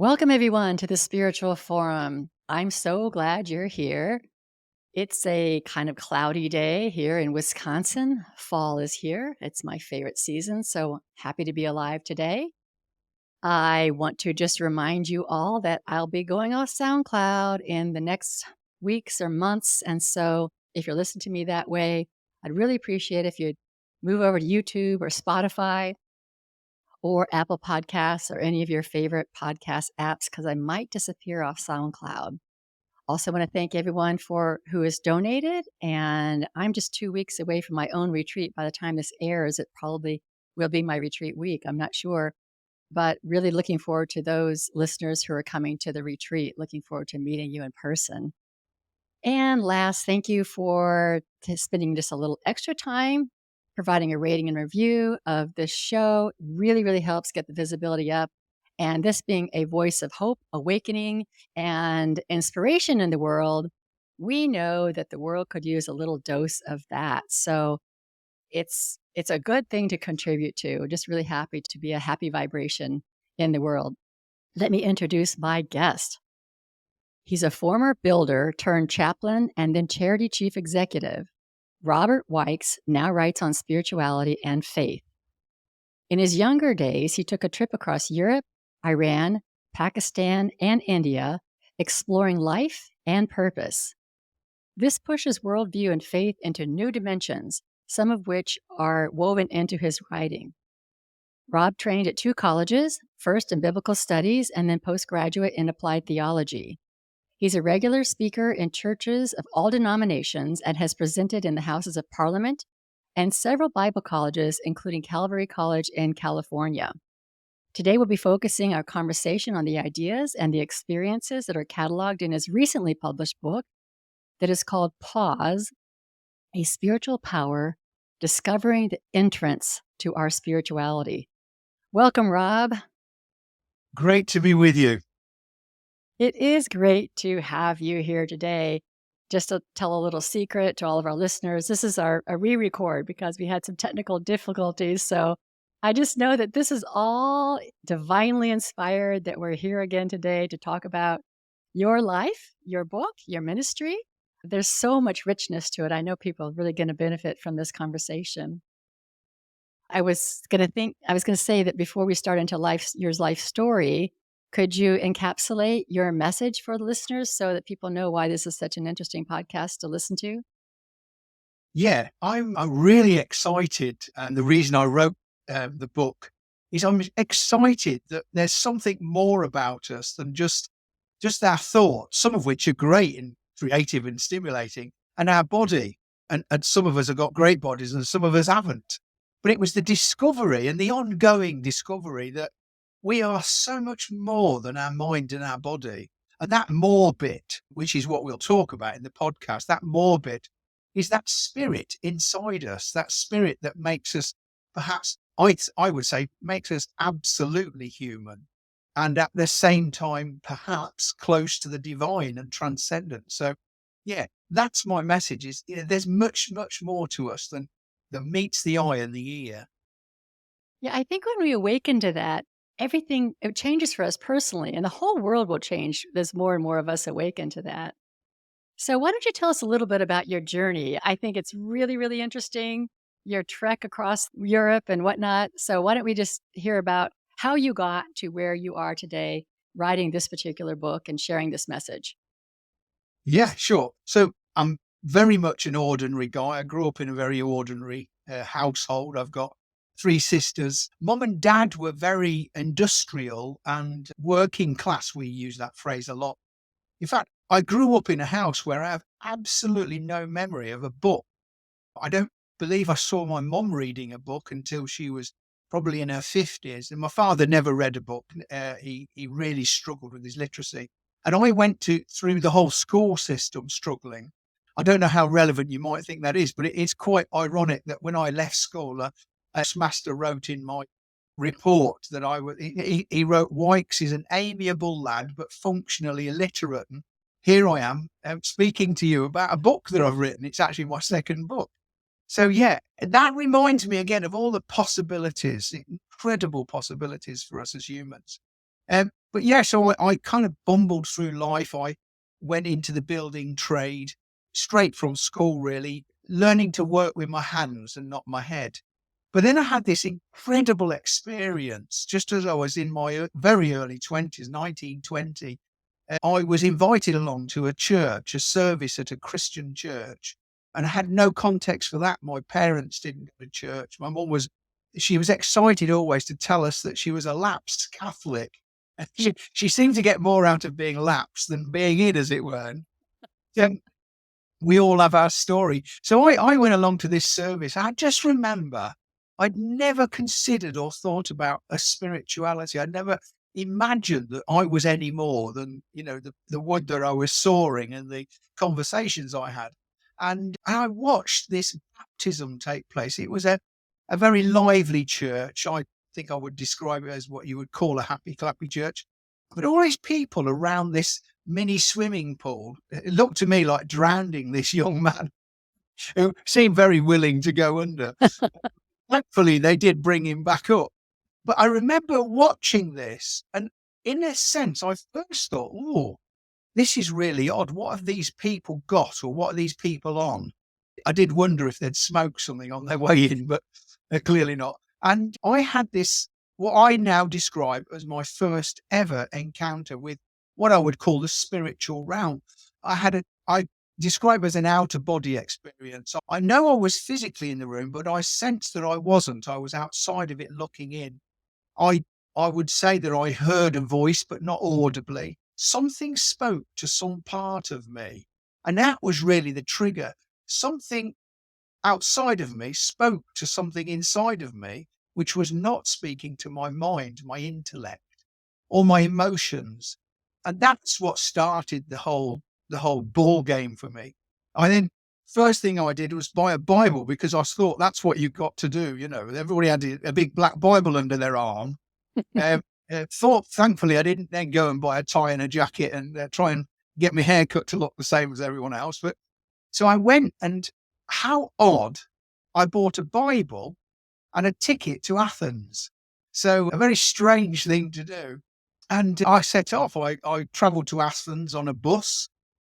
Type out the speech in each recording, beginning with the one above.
Welcome, everyone, to the Spiritual Forum. I'm so glad you're here. It's a kind of cloudy day here in Wisconsin. Fall is here. It's my favorite season, so happy to be alive today. I want to just remind you all that I'll be going off SoundCloud in the next weeks or months. And so if you're listening to me that way, I'd really appreciate if you'd move over to YouTube or Spotify or Apple Podcasts or any of your favorite podcast apps because I might disappear off SoundCloud. Also want to thank everyone for who has donated, and I'm just 2 weeks away from my own retreat. By the time this airs, it probably will be my retreat week. I'm not sure, but really looking forward to those listeners who are coming to the retreat. Looking forward to meeting you in person. And last, thank you for spending just a little extra time providing a rating and review of this show. Really, really helps get the visibility up. And this being a voice of hope, awakening, and inspiration in the world, we know that the world could use a little dose of that. So it's a good thing to contribute to. Just really happy to be a happy vibration in the world. Let me introduce my guest. He's a former builder turned chaplain and then charity chief executive. Robert Wykes now writes on spirituality and faith. In his younger days, he took a trip across Europe, Iran, Pakistan, and India, exploring life and purpose. This pushes worldview and faith into new dimensions, some of which are woven into his writing. Rob trained at 2 colleges, first in biblical studies and then postgraduate in applied theology. He's a regular speaker in churches of all denominations and has presented in the Houses of Parliament and several Bible colleges, including Calvary College in California. Today, we'll be focusing our conversation on the ideas and the experiences that are cataloged in his recently published book that is called Pause, A Spiritual Power, Discovering the Entrance to Our Spirituality. Welcome, Rob. Great to be with you. It is great to have you here today. Just to tell a little secret to all of our listeners, this is a re-record because we had some technical difficulties. So I just know that this is all divinely inspired, that we're here again today to talk about your life, your book, your ministry. There's so much richness to it. I know people are really going to benefit from this conversation. I was going to say that before we start into your life story, could you encapsulate your message for the listeners so that people know why this is such an interesting podcast to listen to? Yeah, I'm really excited. And the reason I wrote the book is I'm excited that there's something more about us than just our thoughts, some of which are great and creative and stimulating, and our body. And some of us have got great bodies and some of us haven't. But it was the discovery and the ongoing discovery that we are so much more than our mind and our body. And that more bit, which is what we'll talk about in the podcast, that more bit is that spirit inside us, that spirit that makes us, perhaps, I would say, makes us absolutely human. And at the same time, perhaps close to the divine and transcendent. So, yeah, that's my message is, there's much, much more to us than meets the eye and the ear. Yeah, I think when we awaken to that, everything, it changes for us personally, and the whole world will change as more and more of us awaken to that. So why don't you tell us a little bit about your journey? I think it's really, really interesting, your trek across Europe and whatnot. So why don't we just hear about how you got to where you are today, writing this particular book and sharing this message? Yeah, sure. So I'm very much an ordinary guy. I grew up in a very ordinary household. I've got 3 sisters. Mum and dad were very industrial and working class. We use that phrase a lot. In fact, I grew up in a house where I have absolutely no memory of a book. I don't believe I saw my mum reading a book until she was probably in her 50s. And my father never read a book. He really struggled with his literacy. And I went through the whole school system struggling. I don't know how relevant you might think that is, but it is quite ironic that when I left school, a master wrote in my report that he wrote, Wykes is an amiable lad, but functionally illiterate. And here I am speaking to you about a book that I've written. It's actually my second book. So yeah, that reminds me again of all the possibilities, incredible possibilities for us as humans. But yeah, so I kind of bumbled through life. I went into the building trade straight from school, really, learning to work with my hands and not my head. But then I had this incredible experience just as I was in my very early 20s, 1920. I was invited along to a church, a service at a Christian church, and I had no context for that. My parents didn't go to church. My mum was, she was excited always to tell us that she was a lapsed Catholic. And she seemed to get more out of being lapsed than being in, as it were. And we all have our story. So I went along to this service. I just remember I'd never considered or thought about a spirituality. I'd never imagined that I was any more than, the wonder I was soaring and the conversations I had. And I watched this baptism take place. It was a very lively church. I think I would describe it as what you would call a happy, clappy church. But all these people around this mini swimming pool. It looked to me like drowning this young man who seemed very willing to go under. Thankfully, they did bring him back up. But I remember watching this, and in a sense, I first thought, oh, this is really odd. What have these people got, or what are these people on? I did wonder if they'd smoked something on their way in, but they're clearly not. And I had this, what I now describe as my first ever encounter with what I would call the spiritual realm. I describe as an outer body experience. I know I was physically in the room, but I sensed that I wasn't. I was outside of it looking in. I I would say that I heard a voice, but not audibly. Something spoke to some part of me, and that was really the trigger. Something outside of me spoke to something inside of me, which was not speaking to my mind, my intellect, or my emotions. And that's what started the whole ball game for me. I then first thing I did was buy a Bible because I thought that's what you got to do. Everybody had a big black Bible under their arm. Um, thought thankfully I didn't then go and buy a tie and a jacket and try and get my hair cut to look the same as everyone else. But so I went, and how odd, I bought a Bible and a ticket to Athens. So a very strange thing to do. And I set off. I travelled to Athens on a bus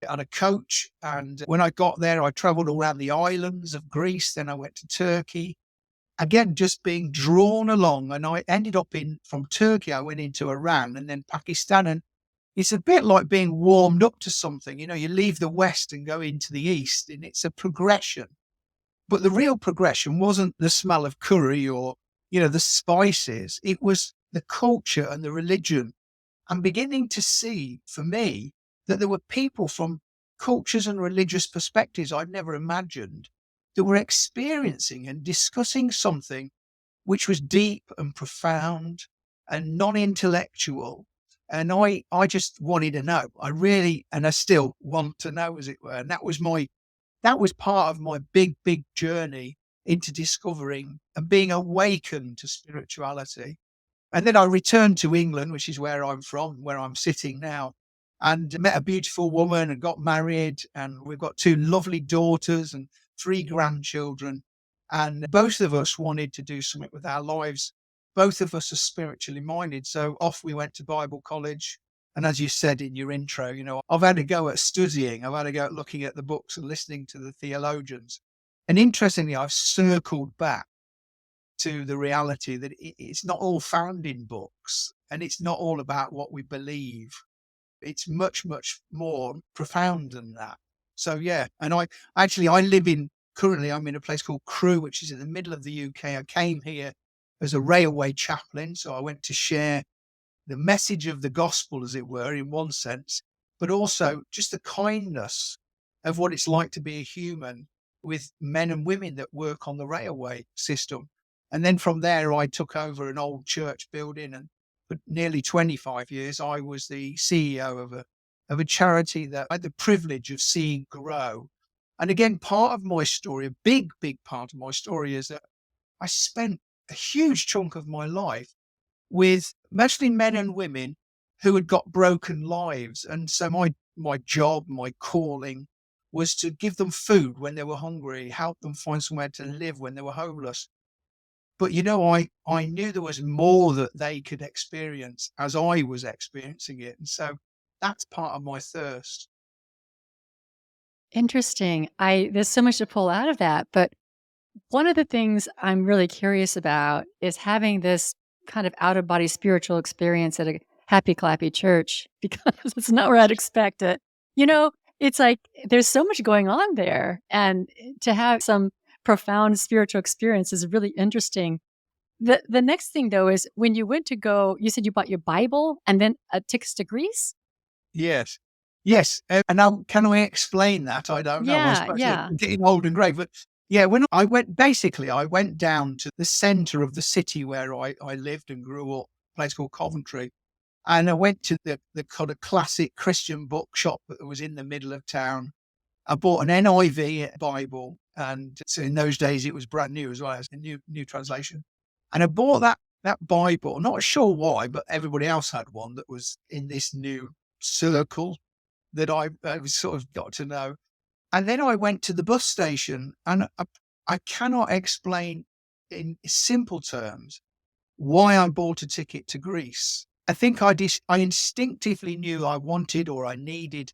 and a coach. And when I got there, I travelled around the islands of Greece. Then I went to Turkey. Again, just being drawn along. And I ended up from Turkey, I went into Iran and then Pakistan. And it's a bit like being warmed up to something. You leave the West and go into the East, and it's a progression. But the real progression wasn't the smell of curry or, the spices. It was the culture and the religion. I'm beginning to see, for me, that there were people from cultures and religious perspectives I'd never imagined that were experiencing and discussing something which was deep and profound and non-intellectual. And I just wanted to know. I really, and I still want to know, as it were. And that was part of my big, big journey into discovering and being awakened to spirituality. And then I returned to England, which is where I'm from, where I'm sitting now, and met a beautiful woman and got married. And we've got two lovely daughters and three grandchildren. And both of us wanted to do something with our lives. Both of us are spiritually minded. So off we went to Bible college. And as you said in your intro, I've had a go at studying. I've had a go at looking at the books and listening to the theologians. And interestingly, I've circled back to the reality that it's not all found in books, and it's not all about what we believe. It's much, much more profound than that. So yeah, and currently I'm in a place called Crewe, which is in the middle of the UK. I came here as a railway chaplain, so I went to share the message of the gospel, as it were, in one sense, but also just the kindness of what it's like to be a human with men and women that work on the railway system. And then from there, I took over an old church building, and for nearly 25 years, I was the CEO of a charity that I had the privilege of seeing grow. And again, part of my story, a big, big part of my story, is that I spent a huge chunk of my life with mostly men and women who had got broken lives. And so my job, my calling was to give them food when they were hungry, help them find somewhere to live when they were homeless. But, I knew there was more that they could experience as I was experiencing it, and so that's part of my thirst. Interesting. I There's so much to pull out of that, but one of the things I'm really curious about is having this kind of out of body spiritual experience at a happy clappy church because it's not where I'd expect it. You know, it's like there's so much going on there, and to have some profound spiritual experience is really interesting. The next thing though is when you went to go, you said you bought your Bible and then tickets to Greece? Yes. Yes, and now can I explain that? I don't know. I Yeah, suppose yeah. I'm getting old and grey, but yeah, when I went basically, I went down to the centre of the city where I lived and grew up, a place called Coventry, and I went to the kind of classic Christian bookshop that was in the middle of town. I bought an NIV Bible, and so in those days it was brand new as well as a new translation. And I bought that Bible, not sure why, but everybody else had one that was in this new circle that I sort of got to know. And then I went to the bus station, and I cannot explain in simple terms why I bought a ticket to Greece. I think I instinctively knew I wanted or I needed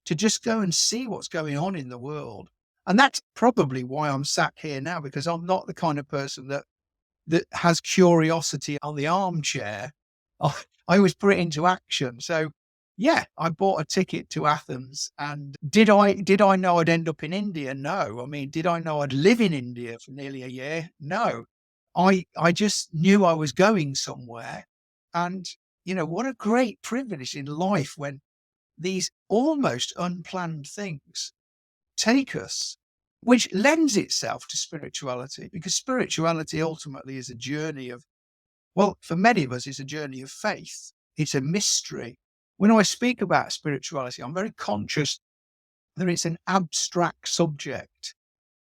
to just go and see what's going on in the world. And that's probably why I'm sat here now, because I'm not the kind of person that has curiosity on the armchair. I, I always put it into action. So yeah, I bought a ticket to Athens. And did I know I'd end up in India? No. I mean, did I know I'd live in India for nearly a year? No. I just knew I was going somewhere. And what a great privilege in life when these almost unplanned things take us, which lends itself to spirituality, because spirituality ultimately is a journey of, well, for many of us, it's a journey of faith. It's a mystery. When I speak about spirituality, I'm very conscious that it's an abstract subject.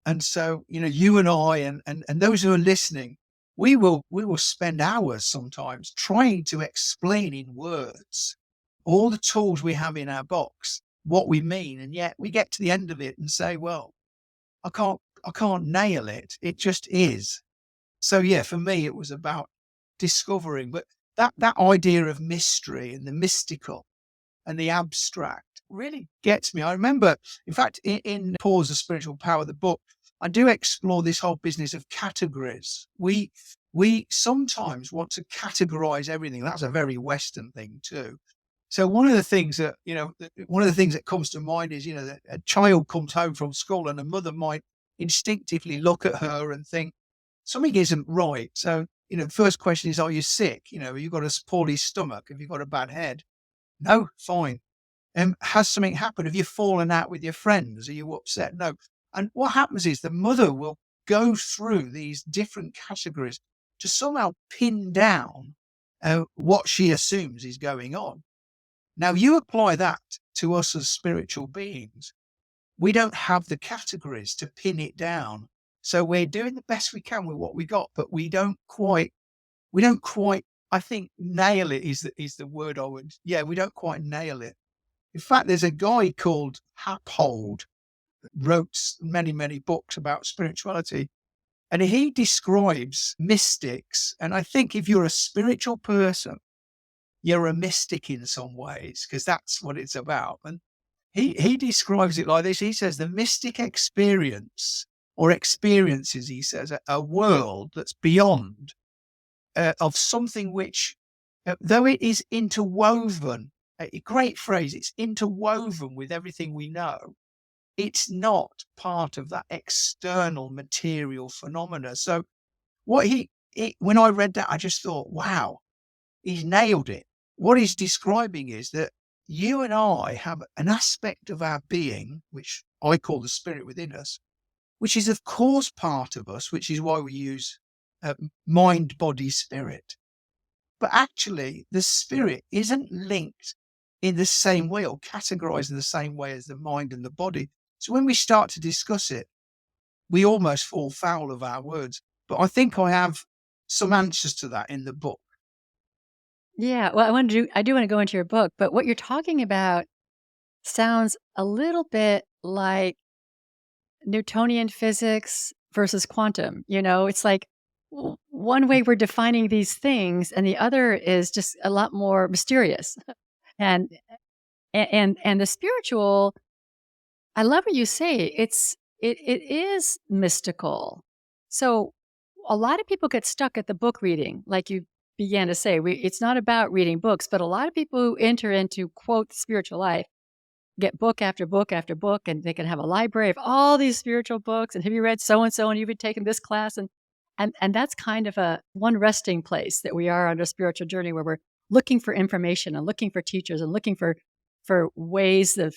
And so, you and I and those who are listening, we will spend hours sometimes trying to explain in words all the tools we have in our box, what we mean. And yet we get to the end of it and say, well, I can't nail it. It just is. So yeah, for me, it was about discovering, but that idea of mystery and the mystical and the abstract really gets me. I remember, in fact, in Pause of Spiritual Power, the book, I do explore this whole business of categories. We sometimes want to categorize everything. That's a very Western thing too. So one of the things that comes to mind is, that a child comes home from school and a mother might instinctively look at her and think something isn't right. So, the first question is, are you sick? Have you got a poorly stomach? Have you got a bad head? No, fine. Has something happened? Have you fallen out with your friends? Are you upset? No. And what happens is the mother will go through these different categories to somehow pin down what she assumes is going on. Now, you apply that to us as spiritual beings. We don't have the categories to pin it down. So we're doing the best we can with what we got, but we don't quite, I think nail it is the word I would, yeah, we don't quite nail it. In fact, there's a guy called Happold, wrote many, many books about spirituality. And he describes mystics. And I think if you're a spiritual person, you're a mystic in some ways, because that's what it's about. And he describes it like this. He says the mystic experience or experiences, he says, a world that's beyond of something which, though it is interwoven, a great phrase, it's interwoven with everything we know, it's not part of that external material phenomena. So when I read that, I just thought, wow, he's nailed it. What he's describing is that you and I have an aspect of our being, which I call the spirit within us, which is of course part of us, which is why we use mind, body, spirit. But actually, the spirit isn't linked in the same way or categorized in the same way as the mind and the body. So when we start to discuss it, we almost fall foul of our words. But I think I have some answers to that in the book. Yeah, well, I do wanna go into your book, but what you're talking about sounds a little bit like Newtonian physics versus quantum, it's like one way we're defining these things, and the other is just a lot more mysterious. And and the spiritual, I love what you say. It is mystical. So a lot of people get stuck at the book reading, like you began to say. It's not about reading books, but a lot of people who enter into quote the spiritual life get book after book after book, and they can have a library of all these spiritual books. And have you read so and so? And you've taken this class, and that's kind of a one resting place that we are on a spiritual journey where we're looking for information and looking for teachers and looking for ways of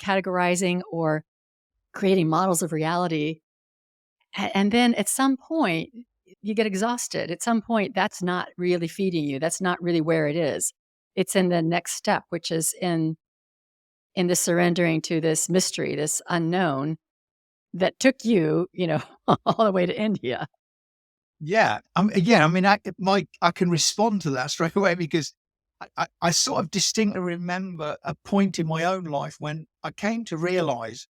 categorizing or creating models of reality. And then at some point, you get exhausted. At some point, that's not really feeding you. That's not really where it is. It's in the next step, which is in the surrendering to this mystery, this unknown that took you, all the way to India. Yeah. Yeah, I mean, I can respond to that straight away because I sort of distinctly remember a point in my own life when I came to realize,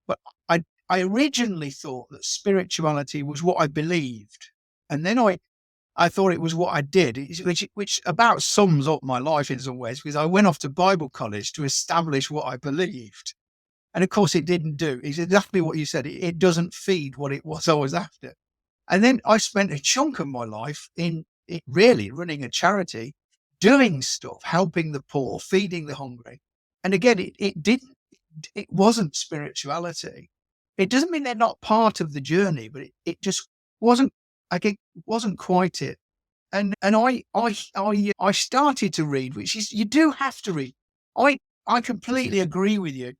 but I originally thought that spirituality was what I believed. And then I thought it was what I did, which about sums up my life in some ways, because I went off to Bible college to establish what I believed. And of course, it didn't do. It's exactly what you said. It doesn't feed what it was I was after. And then I spent a chunk of my life in it really running a charity, doing stuff, helping the poor, feeding the hungry. And again, it wasn't spirituality. It doesn't mean they're not part of the journey, but it just wasn't, like, it wasn't quite it. And I started to read, which is, you do have to read. I completely agree with you.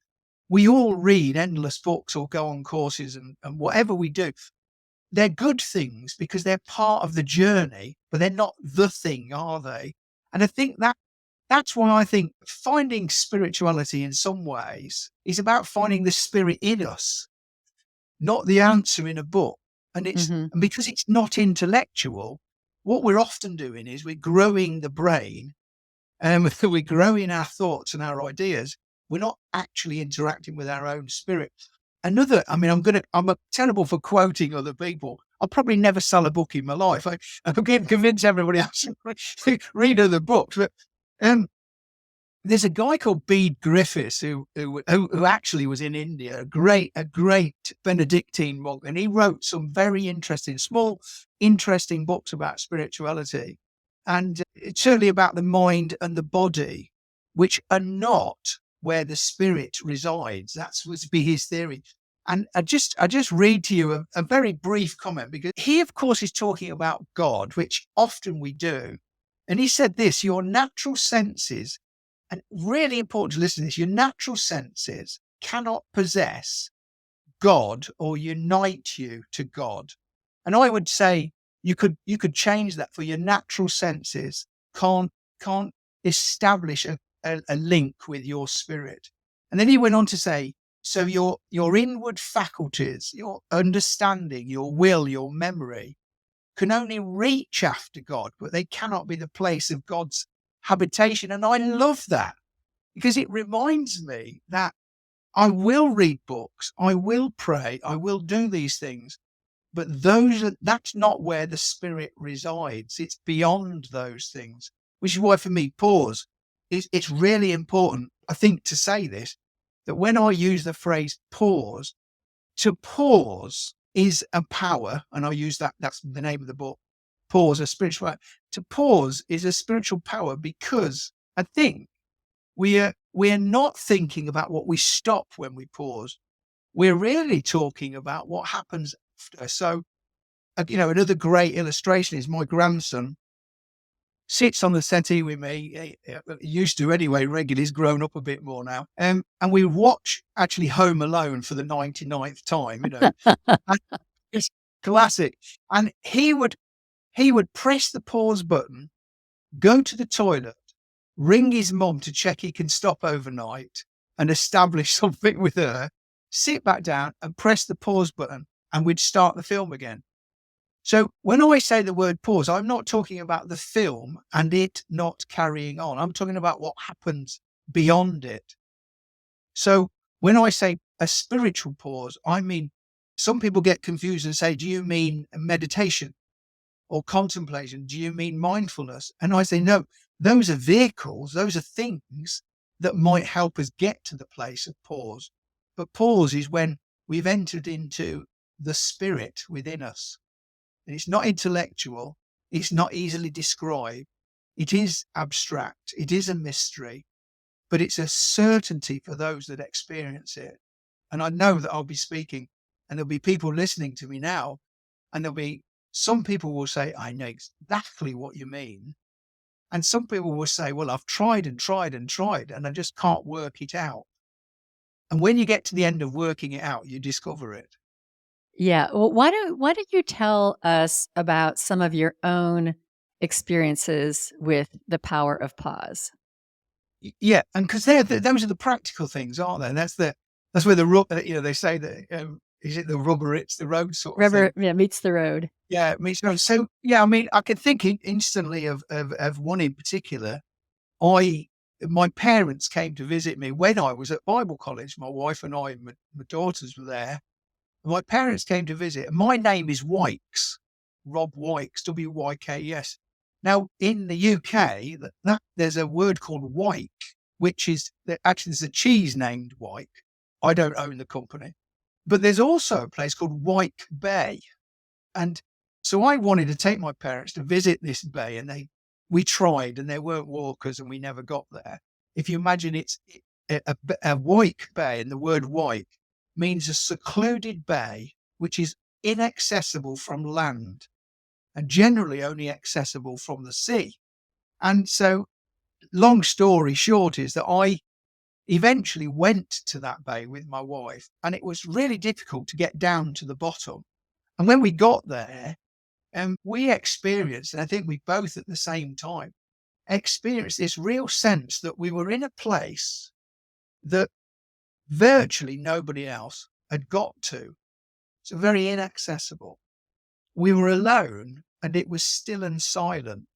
We all read endless books or go on courses and whatever we do, they're good things because they're part of the journey, but they're not the thing, are they? And I think that's why I think finding spirituality in some ways is about finding the spirit in us, not the answer in a book. Mhm. And because it's not intellectual, what we're often doing is we're growing the brain and we're growing our thoughts and our ideas. We're not actually interacting with our own spirit. I mean, I'm terrible for quoting other people. I'll probably never sell a book in my life. I can convince everybody else to read other books. But um, there's a guy called Bede Griffiths who actually was in India, a great Benedictine monk, and he wrote some very interesting, small, interesting books about spirituality, and it's certainly about the mind and the body, which are not where the spirit resides. That's would be his theory. And I just read to you a very brief comment, because he, of course, is talking about God, which often we do. And he said this: your natural senses, and really important to listen to this, your natural senses cannot possess God or unite you to God. And I would say you could change that for your natural senses can't establish a link with your spirit. And then he went on to say, so your inward faculties, your understanding, your will, your memory can only reach after God, but they cannot be the place of God's habitation. And I love that, because it reminds me that I will read books, I will pray, I will do these things, but that's not where the spirit resides. It's beyond those things, which is why for me, pause it's really important, I think, to say this, that when I use the phrase pause, to pause is a power, and I use that's the name of the book, Pause, a spiritual. To pause is a spiritual power, because I think we're not thinking about what we stop when we pause. We're really talking about what happens after. So, another great illustration is my grandson sits on the settee with me. He used to anyway, regularly. He's grown up a bit more now. And we watch actually Home Alone for the 99th time, And it's classic. And he would press the pause button, go to the toilet, ring his mum to check he can stop overnight and establish something with her, sit back down and press the pause button, and we'd start the film again. So when I say the word pause, I'm not talking about the film and it not carrying on. I'm talking about what happens beyond it. So when I say a spiritual pause, I mean, some people get confused and say, do you mean meditation? or contemplation, do you mean mindfulness? And I say, no, those are vehicles, those are things that might help us get to the place of pause. But pause is when we've entered into the spirit within us. And it's not intellectual, it's not easily described, it is abstract, it is a mystery, but it's a certainty for those that experience it. And I know that I'll be speaking and there'll be people listening to me now, and there'll be some people will say, I know exactly what you mean. And some people will say, well, I've tried and tried and tried, and I just can't work it out. And when you get to the end of working it out, you discover it. Yeah. Well, why don't you tell us about some of your own experiences with the power of pause? Yeah, and because those are the practical things, aren't they? That's where the they say that is it the rubber hits the road sort of Rubber, thing. yeah, meets the road. Yeah, it means no. So yeah, I mean, I can think instantly of one in particular. I My parents came to visit me when I was at Bible college. My wife and I, and my daughters were there. My parents came to visit. And my name is Wykes, Rob Wykes, Wykes. Now in the UK, there's a word called Wyke, which is actually there's a cheese named Wyke. I don't own the company, but there's also a place called Wyke Bay. And so I wanted to take my parents to visit this bay, and we tried, and there weren't walkers, and we never got there. If you imagine a Wyke Bay, and the word Wyke means a secluded bay which is inaccessible from land and generally only accessible from the sea. And so, long story short, is that I eventually went to that bay with my wife, and it was really difficult to get down to the bottom. And when we got there, we experienced, and I think we both at the same time experienced this real sense that we were in a place that virtually nobody else had got to. So very inaccessible. We were alone and it was still and silent.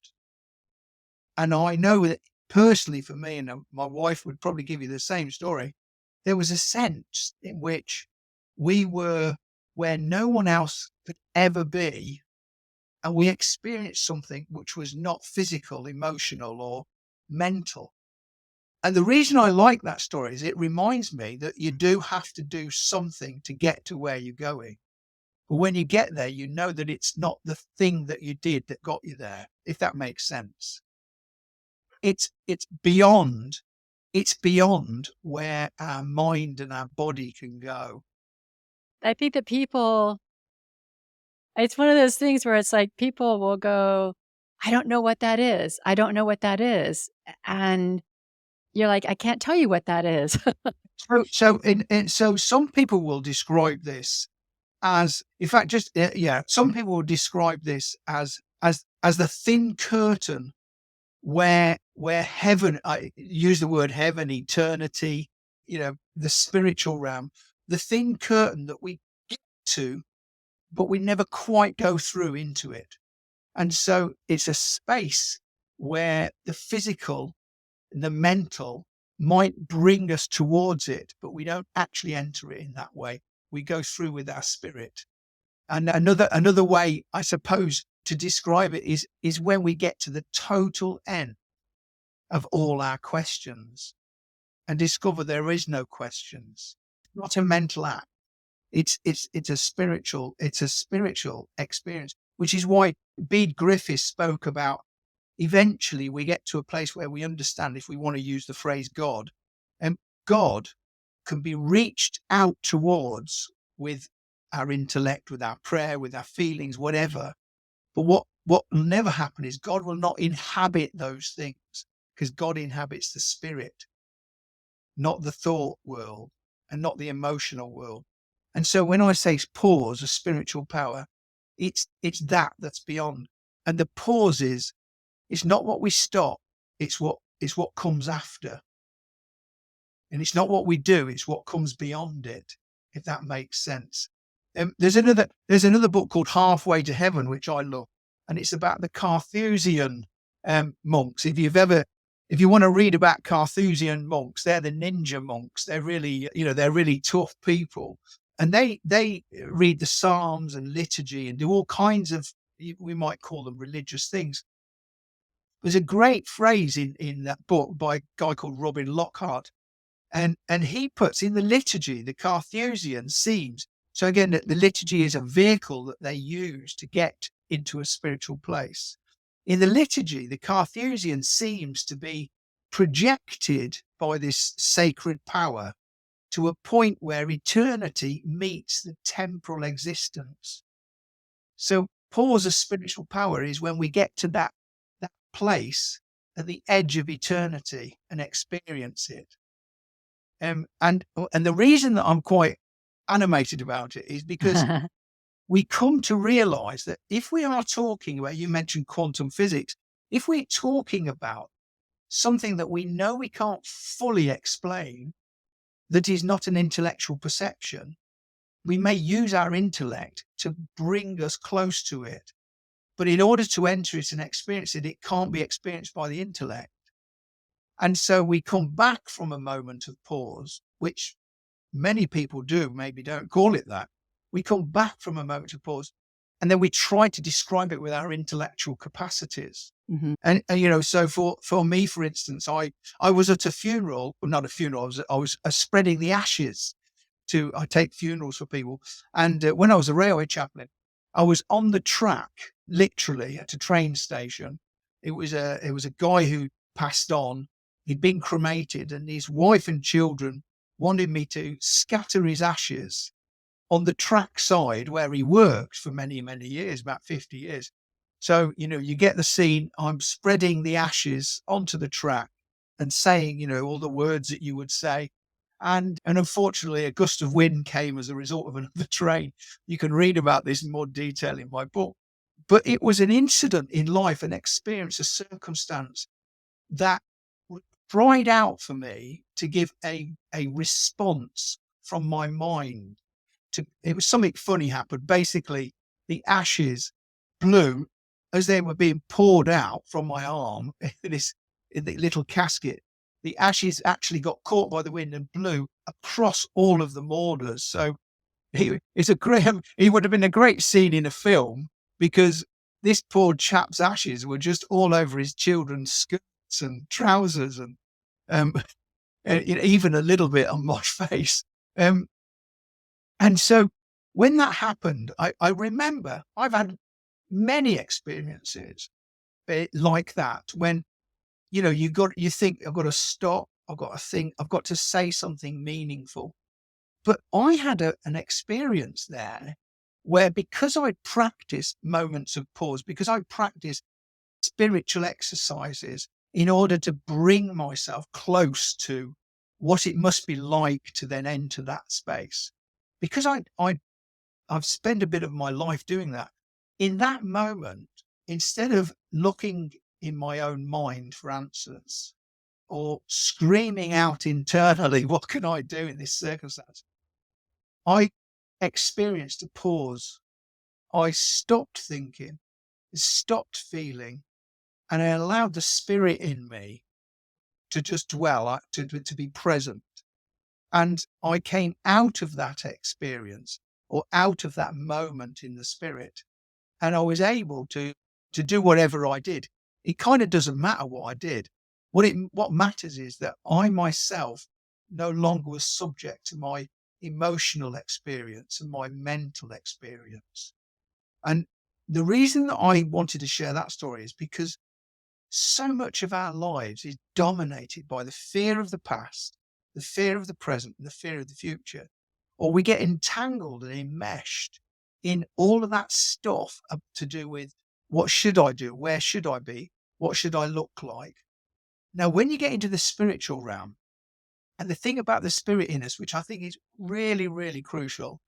And I know that personally for me, and my wife would probably give you the same story, there was a sense in which we were where no one else could ever be. And we experienced something which was not physical, emotional, or mental. And the reason I like that story is it reminds me that you do have to do something to get to where you're going. But when you get there, you know that it's not the thing that you did that got you there, if that makes sense. It's beyond where our mind and our body can go. I think that people, it's one of those things where it's like people will go, I don't know what that is. I don't know what that is. And you're like, I can't tell you what that is. So some people will describe this as, in fact, some people will describe this as the thin curtain where heaven, I use the word heaven, eternity, the spiritual realm, the thin curtain that we get to, but we never quite go through into it. And so it's a space where the physical, the mental might bring us towards it, but we don't actually enter it in that way. We go through with our spirit. And another way, I suppose, to describe it is when we get to the total end of all our questions and discover there is no questions. It's not a mental act. It's a spiritual experience, which is why Bede Griffiths spoke about eventually we get to a place where we understand, if we want to use the phrase God, and God can be reached out towards with our intellect, with our prayer, with our feelings, whatever. But what will never happen is God will not inhabit those things, because God inhabits the spirit, not the thought world and not the emotional world. And so when I say pause, a spiritual power, it's that's beyond. And the pause is, it's not what we stop, it's what comes after. And it's not what we do, it's what comes beyond it, if that makes sense. There's another book called Halfway to Heaven, which I love, and it's about the Carthusian monks. If you want to read about Carthusian monks, they're the ninja monks. They're really, they're really tough people, and they read the Psalms and liturgy and do all kinds of we might call them religious things. There's a great phrase in that book by a guy called Robin Lockhart, and he puts in the liturgy, the Carthusian seems. So again, the liturgy is a vehicle that they use to get into a spiritual place. In the liturgy, the Carthusian seems to be projected by this sacred power to a point where eternity meets the temporal existence. So pause of spiritual power is when we get to that place at the edge of eternity and experience it. And the reason that I'm quite animated about it is because we come to realize that if we are talking about, you mentioned quantum physics, if we're talking about something that we know we can't fully explain, that is not an intellectual perception, we may use our intellect to bring us close to it. But in order to enter it and experience it, it can't be experienced by the intellect. And so we come back from a moment of pause, which many people do, maybe don't call it that. We come back from a moment of pause, and then we try to describe it with our intellectual capacities. Mhm. And so for me, for instance, I was at a funeral, well, not a funeral, I was spreading the ashes. I take funerals for people. And when I was a railway chaplain, I was on the track, literally at a train station. It was a guy who passed on. He'd been cremated, and his wife and children wanted me to scatter his ashes on the track side where he worked for many, many years, about 50 years. So, you get the scene. I'm spreading the ashes onto the track and saying, all the words that you would say. And unfortunately, a gust of wind came as a result of another train. You can read about this in more detail in my book. But it was an incident in life, an experience, a circumstance that cried out for me to give a response from my mind. It was something funny happened. Basically, the ashes blew as they were being poured out from my arm in the little casket. The ashes actually got caught by the wind and blew across all of the mourners. So it would have been a great scene in a film, because this poor chap's ashes were just all over his children's skirts and trousers, um, even a little bit on my face. Um, and so when that happened, I remember I've had many experiences like that when, you think, I've got to stop, I've got to think, I've got to say something meaningful. But I had an experience there where, because I practiced moments of pause, because I practiced spiritual exercises in order to bring myself close to what it must be like to then enter that space. Because I've spent a bit of my life doing that. In that moment, instead of looking in my own mind for answers or screaming out internally, what can I do in this circumstance? I experienced a pause. I stopped thinking, stopped feeling, and I allowed the spirit in me to just dwell, to be present. And I came out of that experience, or out of that moment in the spirit, and I was able to do whatever I did. It kind of doesn't matter what I did. What matters is that I myself no longer was subject to my emotional experience and my mental experience. And the reason that I wanted to share that story is because so much of our lives is dominated by the fear of the past, the fear of the present, and the fear of the future. Or we get entangled and enmeshed in all of that stuff to do with, what should I do? Where should I be? What should I look like? Now, when you get into the spiritual realm, and the thing about the spirit in us, which I think is really, really crucial,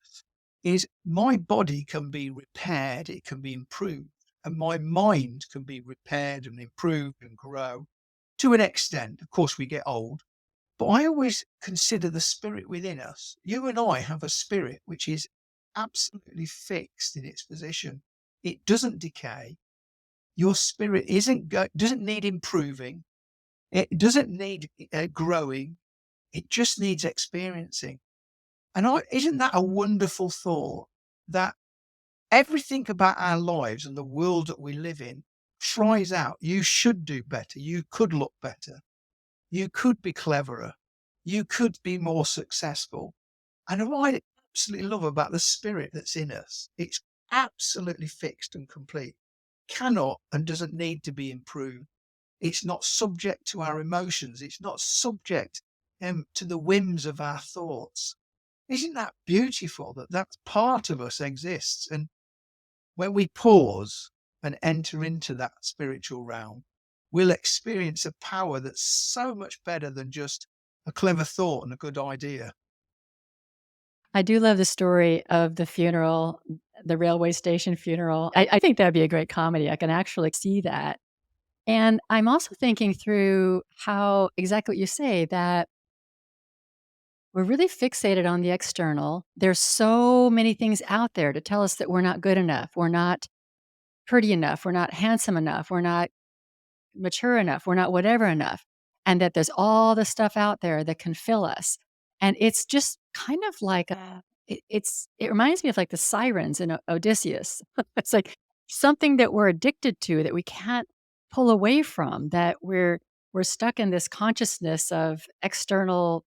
is my body can be repaired, it can be improved, and my mind can be repaired and improved and grow to an extent. Of course, we get old, but I always consider the spirit within us. You and I have a spirit which is absolutely fixed in its position. It doesn't decay. Your spirit doesn't need improving. It doesn't need growing. It just needs experiencing. And isn't that a wonderful thought, that Everything about our lives and the world that we live in cries out, you should do better. You could look better. You could be cleverer. You could be more successful. And what I absolutely love about the spirit that's in us, it's absolutely fixed and complete, cannot and doesn't need to be improved. It's not subject to our emotions. It's not subject to the whims of our thoughts. Isn't that beautiful that that part of us exists? And when we pause and enter into that spiritual realm, we'll experience a power that's so much better than just a clever thought and a good idea. I do love the story of the funeral, the railway station funeral. I think that'd be a great comedy. I can actually see that. And I'm also thinking through how exactly what you say, that we're really fixated on the external. There's so many things out there to tell us that we're not good enough, we're not pretty enough, we're not handsome enough, we're not mature enough, we're not whatever enough, and that there's all the stuff out there that can fill us. And it's just kind of like it reminds me of like the sirens in Odysseus. It's like something that we're addicted to that we can't pull away from, that we're stuck in this consciousness of external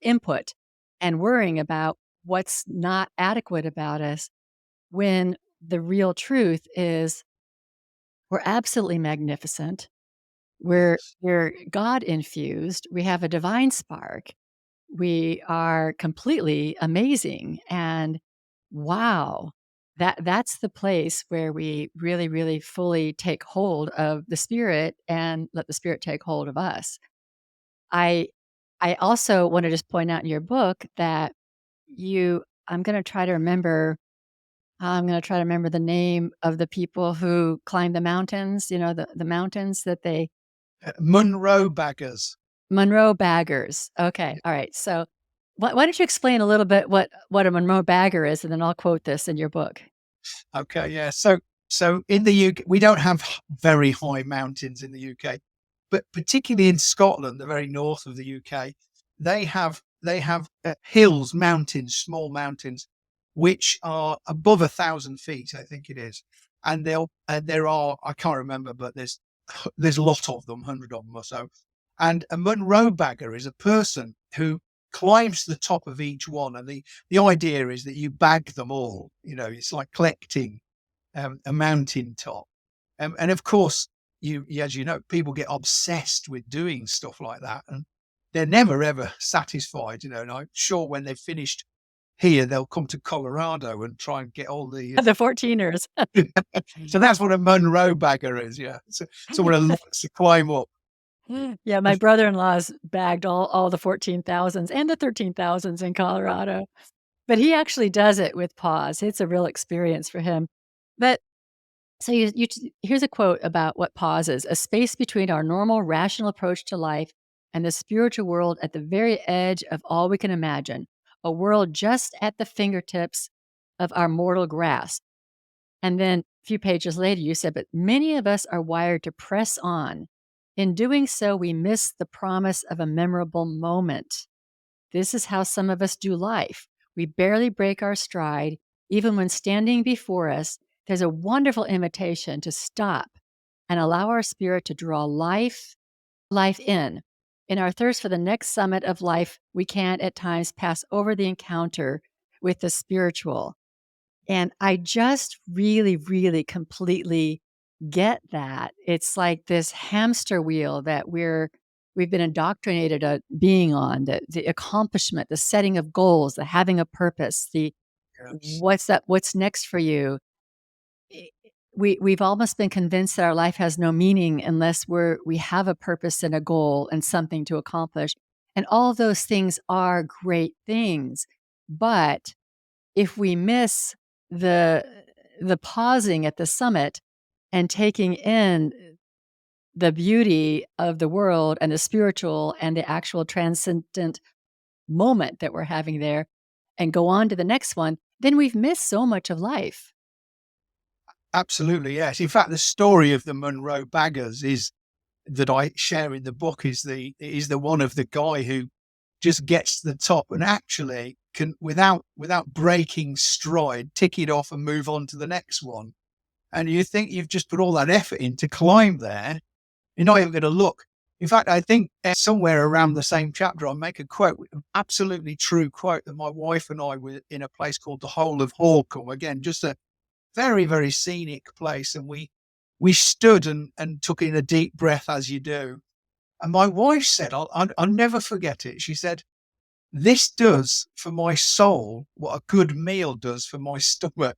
input and worrying about what's not adequate about us, when the real truth is we're absolutely magnificent. Yes. We're God infused. We have a divine spark. We are completely amazing. And wow, that's the place where we really, really fully take hold of the spirit and let the spirit take hold of us. I I also want to just point out in your book that you I'm going to try to remember I'm gonna try to remember the name of the people who climb the mountains, the mountains that they Monroe baggers. Monroe baggers. Okay, alright, so why don't you explain a little bit what a Monroe bagger is, and then I'll quote this in your book. Okay, yeah. So in the UK, we don't have very high mountains in the UK, but particularly in Scotland, the very north of the UK, they have hills, mountains, small mountains, which are above 1,000 feet, I think it is, and there are, I can't remember, but there's a lot of them, 100 of them or so. And a Munro bagger is a person who climbs to the top of each one, and the idea is that you bag them all. It's like collecting a mountain top. And of course, as you know, people get obsessed with doing stuff like that, and they're never ever satisfied. And I'm sure when they've finished here, they'll come to Colorado and try and get all the. The 14ers. So that's what a Monroe bagger is. Yeah, so someone who likes to climb up. Yeah, my brother-in-law's bagged all the 14,000s and the 13,000s in Colorado, but he actually does it with pause. It's a real experience for him. But so here's a quote about what pause is: a space between our normal rational approach to life and the spiritual world at the very edge of all we can imagine, a world just at the fingertips of our mortal grasp. And then a few pages later, you said, but many of us are wired to press on. In doing so, we miss the promise of a memorable moment. This is how some of us do life. We barely break our stride. Even when standing before us, there's a wonderful invitation to stop and allow our spirit to draw life in. In our thirst for the next summit of life, we can at times pass over the encounter with the spiritual. And I just really, really completely get that. It's like this hamster wheel that we've been indoctrinated being on, the accomplishment, the setting of goals, the having a purpose, the Yes. what's next for you. I- we've almost been convinced that our life has no meaning unless we have a purpose and a goal and something to accomplish. And all of those things are great things. But if we miss the the pausing at the summit and taking in the beauty of the world and the spiritual and the actual transcendent moment that we're having there and go on to the next one, then we've missed so much of life. Absolutely, yes. In fact, the story of the Monroe baggers is that I share in the book is the one of the guy who just gets to the top and actually can, without breaking stride, tick it off and move on to the next one. And you think you've just put all that effort in to climb there, you're not even going to look. In fact, I think somewhere around the same chapter, I make a quote, an absolutely true quote, that my wife and I were in a place called the Hole of Hawcombe. Again, just a very, very scenic place. And we stood and took in a deep breath, as you do. And my wife said, I'll never forget it. She said, "This does for my soul what a good meal does for my stomach."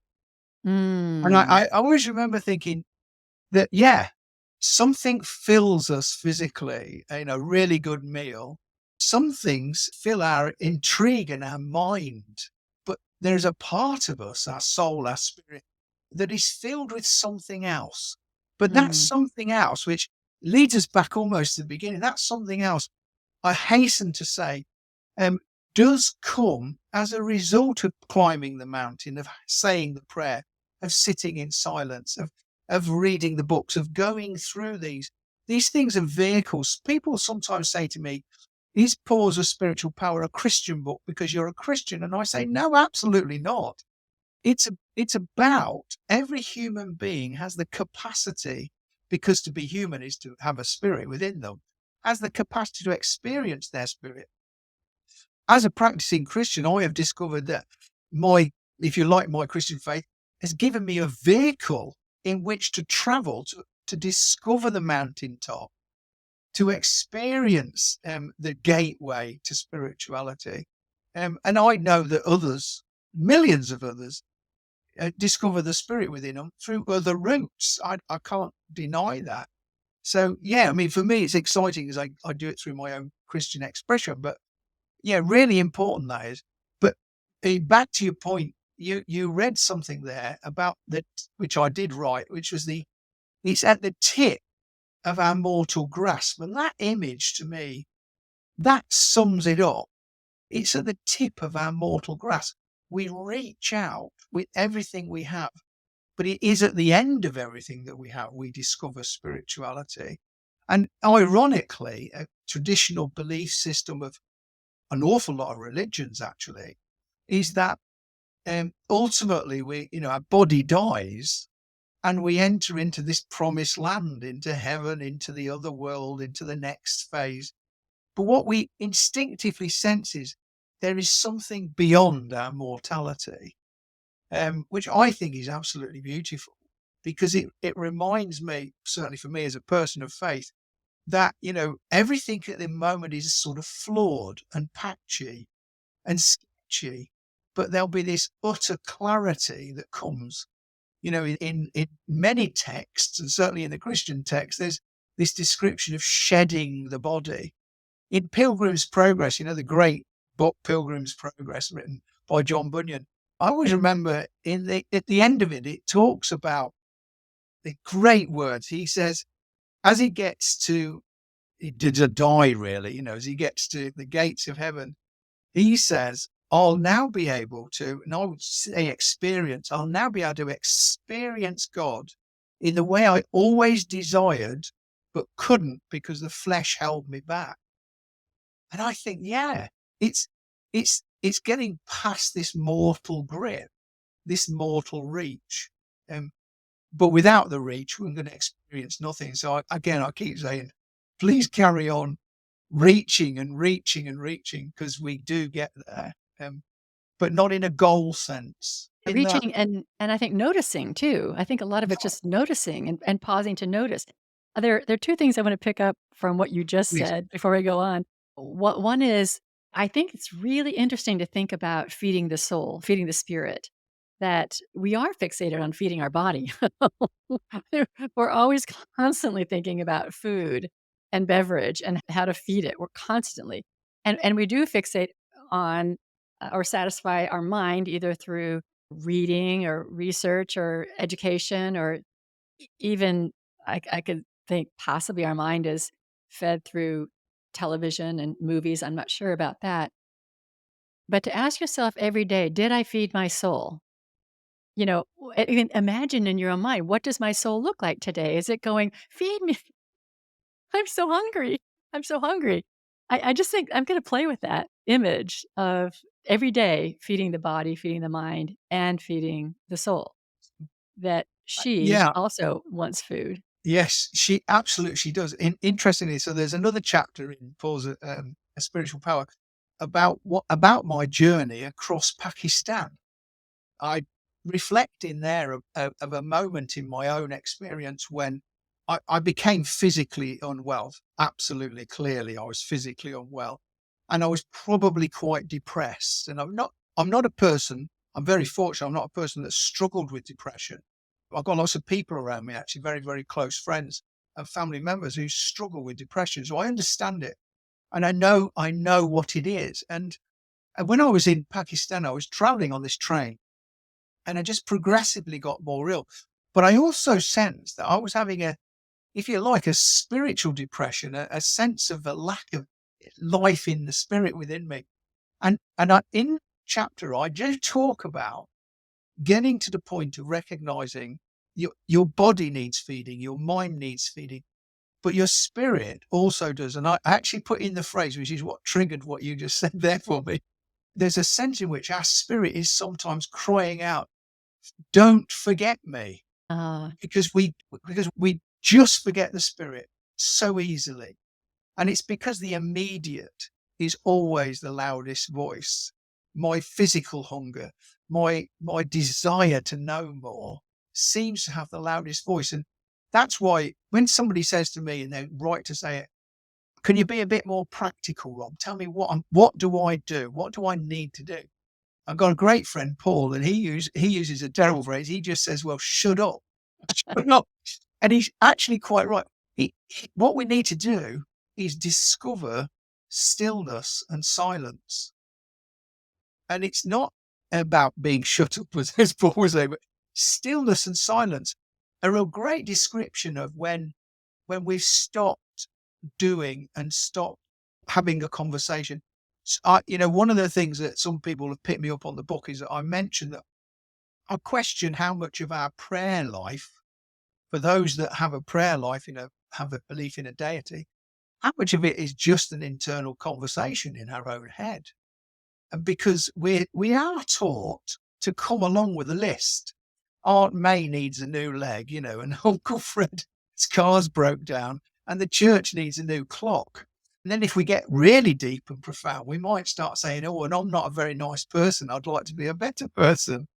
And Mm. I always remember thinking that, yeah, something fills us physically in a really good meal. Some things fill our intrigue and our mind, but there's a part of us, our soul, our spirit, that is filled with something else. But that Mm. something else, which leads us back almost to the beginning, that something else, I hasten to say, um, does come as a result of climbing the mountain, of saying the prayer, of sitting in silence, of reading the books, of going through these. These things are vehicles. People sometimes say to me, "Is Pause of Spiritual Power a Christian book because you're a Christian?" And I say, no, absolutely not. It's about every human being has the capacity, because to be human is to have a spirit within them, has the capacity to experience their spirit. As a practicing Christian, I have discovered that my, if you like, my Christian faith has given me a vehicle in which to travel to discover the mountaintop, to experience the gateway to spirituality. And I know that others, millions of others, discover the spirit within them through other routes. I can't deny that. So, yeah, I mean, for me, it's exciting as I do it through my own Christian expression, but yeah, really important that is. But back to your point, you read something there about that, which I did write, which was it's at the tip of our mortal grasp. And that image to me, that sums it up. It's at the tip of our mortal grasp. We reach out with everything we have, but it is at the end of everything that we have, we discover spirituality. And ironically, a traditional belief system of an awful lot of religions actually is that ultimately our body dies and we enter into this promised land, into heaven, into the other world, into the next phase. But what we instinctively sense is there is something beyond our mortality, which I think is absolutely beautiful, because it reminds me, certainly for me as a person of faith, that everything at the moment is sort of flawed and patchy and sketchy, but there'll be this utter clarity that comes. In many texts, and certainly in the Christian text, there's this description of shedding the body. In Pilgrim's Progress, the great book Pilgrim's Progress, written by John Bunyan, I always remember at the end of it, it talks about the great words. He says, as he gets to die, really, as he gets to the gates of heaven, he says, I'll now be able to, and I would say experience, I'll now be able to experience God in the way I always desired, but couldn't because the flesh held me back. And I think, yeah, it's it's getting past this mortal grip, this mortal reach. But without the reach, we're going to experience nothing. So again, I keep saying, please carry on reaching and reaching and reaching, because we do get there, but not in a goal sense. In that, Reaching and I think noticing too. I think a lot of it's just noticing and pausing to notice. There are 2 things I wanna pick up from what you just please, said before we go on. One is, I think it's really interesting to think about feeding the soul, feeding the spirit, that we are fixated on feeding our body. We're always constantly thinking about food and beverage and how to feed it. We're constantly and we do fixate on, or satisfy our mind either through reading or research or education or even I could think possibly our mind is fed through television and movies. I'm not sure about that. But to ask yourself every day, did I feed my soul? Even imagine in your own mind, what does my soul look like today? Is it going, feed me? I'm so hungry. I'm so hungry. I just think I'm going to play with that. image of every day feeding the body, feeding the mind, and feeding the soul, that she Yeah. also wants food. Yes, she absolutely she does. Interestingly, so there's another chapter in Paul's A Spiritual Power about my journey across Pakistan. I reflect in there of a moment in my own experience when I became physically unwell. Absolutely, clearly, I was physically unwell, and I was probably quite depressed. And I'm not a person. I'm very fortunate. I'm not a person that struggled with depression. I've got lots of people around me, actually, very, very close friends and family members who struggle with depression. So I understand it, and I know what it is. And when I was in Pakistan, I was traveling on this train, and I just progressively got more ill. But I also sensed that I was having if you like, a spiritual depression, a sense of a lack of life in the spirit within me. In chapter, I do talk about getting to the point of recognizing your body needs feeding, your mind needs feeding, but your spirit also does. And I actually put in the phrase, which is what triggered what you just said there for me. There's a sense in which our spirit is sometimes crying out, "Don't forget me," Ah, because we just forget the spirit so easily. And it's because the immediate is always the loudest voice. My physical hunger, my desire to know more seems to have the loudest voice. And that's why when somebody says to me, and they're right to say it, "Can you be a bit more practical, Rob? Tell me what do I do? What do I need to do?" I've got a great friend, Paul, and he uses a terrible phrase. He just says, "Well, shut up." Shut up. And he's actually quite right. What we need to do is discover stillness and silence. And it's not about being shut up, as Paul was saying, but stillness and silence are a great description of when we've stopped doing and stopped having a conversation. One of the things that some people have picked me up on the book is that I mentioned that I question how much of our prayer life, for those that have a prayer life, have a belief in a deity, how much of it is just an internal conversation in our own head? And because we are taught to come along with a list. Aunt May needs a new leg, and Uncle Fred's car's broke down, and the church needs a new clock. And then if we get really deep and profound, we might start saying, "Oh, and I'm not a very nice person. I'd like to be a better person."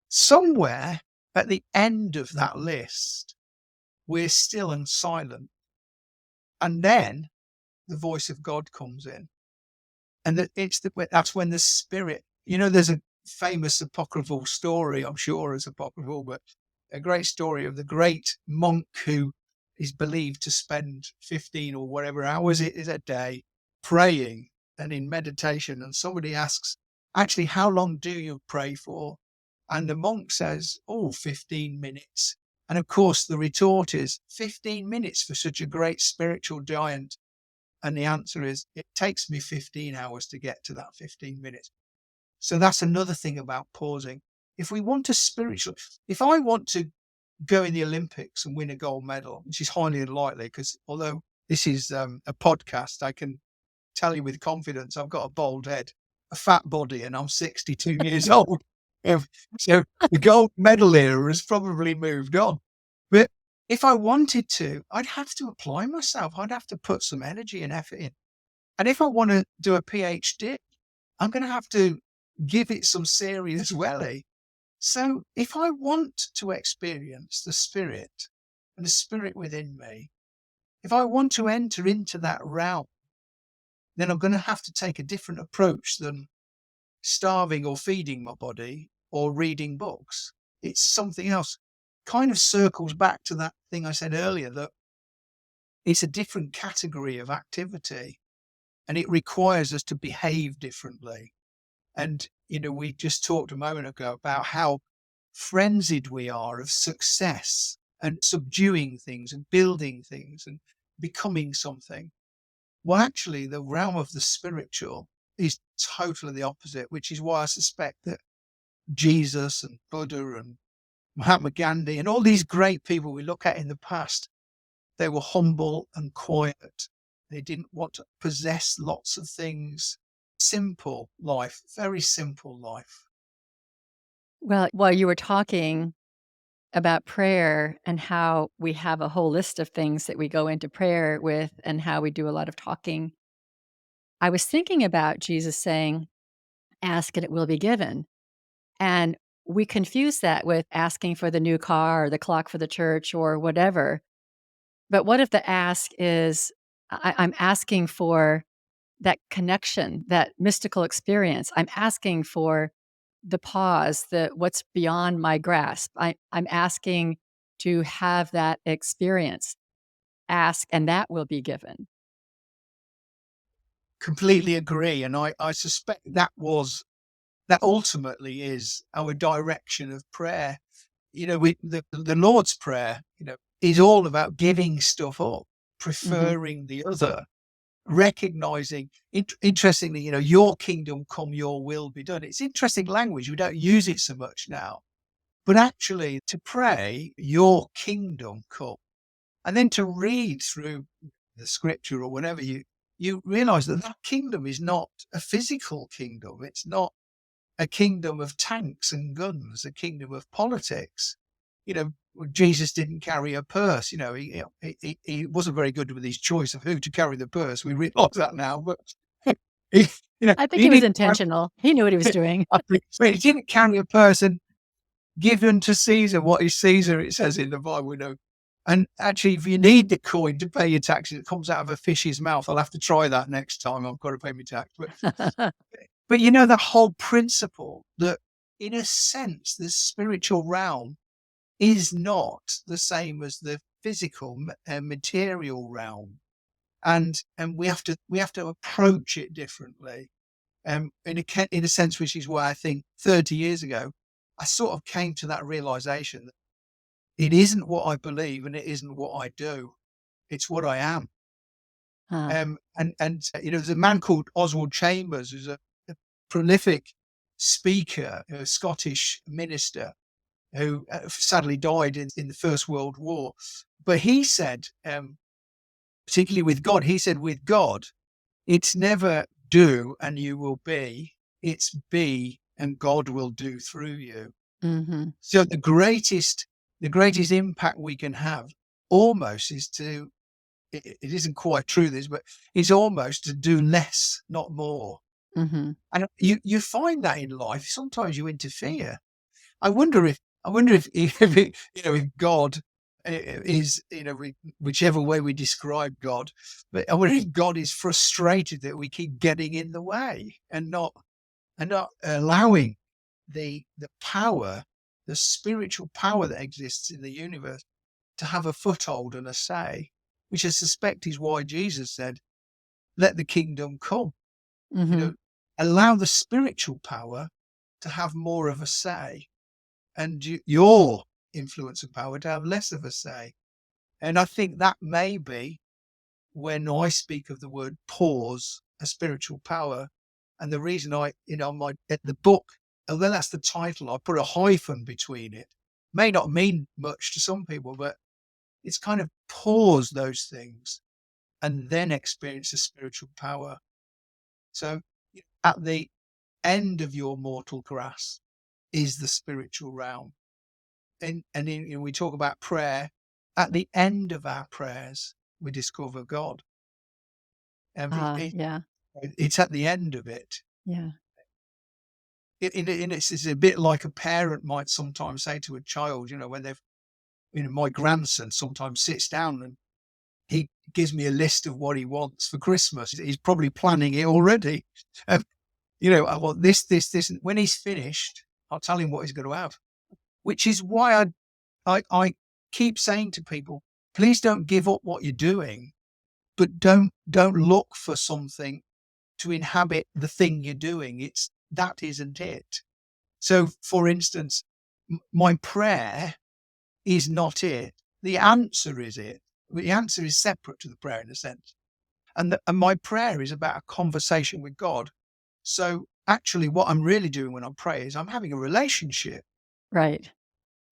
Somewhere at the end of that list, we're still and silent. And then the voice of God comes in. And that's when the spirit, there's a famous apocryphal story, I'm sure it's apocryphal, but a great story of the great monk who is believed to spend 15 or whatever hours it is a day praying and in meditation. And somebody asks, "Actually, how long do you pray for?" And the monk says, "Oh, 15 minutes. And of course, the retort is 15 minutes for such a great spiritual giant. And the answer is, it takes me 15 hours to get to that 15 minutes. So that's another thing about pausing. If we want to if I want to go in the Olympics and win a gold medal, which is highly unlikely, because although this is a podcast, I can tell you with confidence, I've got a bald head, a fat body, and I'm 62 years old. Um, So the gold medal era has probably moved on. But if I wanted to, I'd have to apply myself. I'd have to put some energy and effort in. And if I want to do a PhD, I'm going to have to give it some serious welly. So if I want to experience the spirit and the spirit within me, if I want to enter into that realm, then I'm going to have to take a different approach than starving or feeding my body or reading books. It's something else. Kind of circles back to that thing I said earlier, that it's a different category of activity and it requires us to behave differently. And, we just talked a moment ago about how frenzied we are of success and subduing things and building things and becoming something. Well, actually, the realm of the spiritual is totally the opposite, which is why I suspect that Jesus and Buddha and Mahatma Gandhi and all these great people we look at in the past, they were humble and quiet. They didn't want to possess lots of things. simple life, very simple life. Well, while you were talking about prayer and how we have a whole list of things that we go into prayer with and how we do a lot of talking, I was thinking about Jesus saying, "Ask and it will be given." And we confuse that with asking for the new car or the clock for the church or whatever. But what if the ask is, I'm asking for that connection, that mystical experience. I'm asking for the pause, the what's beyond my grasp. I'm asking to have that experience. Ask and that will be given. Completely agree. And I suspect that ultimately is our direction of prayer. The Lord's Prayer, is all about giving stuff up, Mhm. preferring the other, recognizing, interestingly, your kingdom come, your will be done. It's interesting language. We don't use it so much now, but actually to pray, your kingdom come, and then to read through the scripture or whatever, you realize that that kingdom is not a physical kingdom. It's not a kingdom of tanks and guns, a kingdom of politics. Jesus didn't carry a purse. He wasn't very good with his choice of who to carry the purse. We realize that now, but he, I think he it was didn't intentional. He knew what he was doing. he didn't carry a purse and give unto Caesar what is Caesar, it says in the Bible. And actually, if you need the coin to pay your taxes, it comes out of a fish's mouth. I'll have to try that next time I've got to pay my tax. But the whole principle that, in a sense, the spiritual realm is not the same as the physical material realm, and we have to approach it differently. In a sense, which is why I think 30 years ago, I sort of came to that realization that it isn't what I believe and it isn't what I do; it's what I am. Huh. There's a man called Oswald Chambers, who's a prolific speaker, a Scottish minister who sadly died in the First World War. But he said, particularly with God, he said, with God, it's never do and you will be, it's be and God will do through you. Mhm. So the greatest impact we can have almost is to, it isn't quite true this, but it's almost to do less, not more. Mhm. And you find that in life. Sometimes you interfere. I wonder if God is, whichever way we describe God, but I wonder if God is frustrated that we keep getting in the way and not allowing the power, the spiritual power that exists in the universe to have a foothold and a say, which I suspect is why Jesus said, "Let the kingdom come." You know, Mhm. allow the spiritual power to have more of a say, and your influence and power to have less of a say. And I think that may be, when I speak of the word pause, a spiritual power. And the reason at the book, although that's the title, I put a hyphen between it. May not mean much to some people, but it's kind of pause those things and then experience the spiritual power. So at the end of your mortal grasp is the spiritual realm. We talk about prayer. At the end of our prayers, we discover God. And Yeah. it's at the end of it. Yeah. It's a bit like a parent might sometimes say to a child, when my grandson sometimes sits down and he gives me a list of what he wants for Christmas. He's probably planning it already. Um, I want this, this, this. And when he's finished, I'll tell him what he's going to have, which is why I keep saying to people, please don't give up what you're doing, but don't look for something to inhabit the thing you're doing. That isn't it. So, for instance, my prayer is not it. The answer is it. The answer is separate to the prayer in a sense. And my prayer is about a conversation with God. So actually, what I'm really doing when I pray is I'm having a relationship, Right.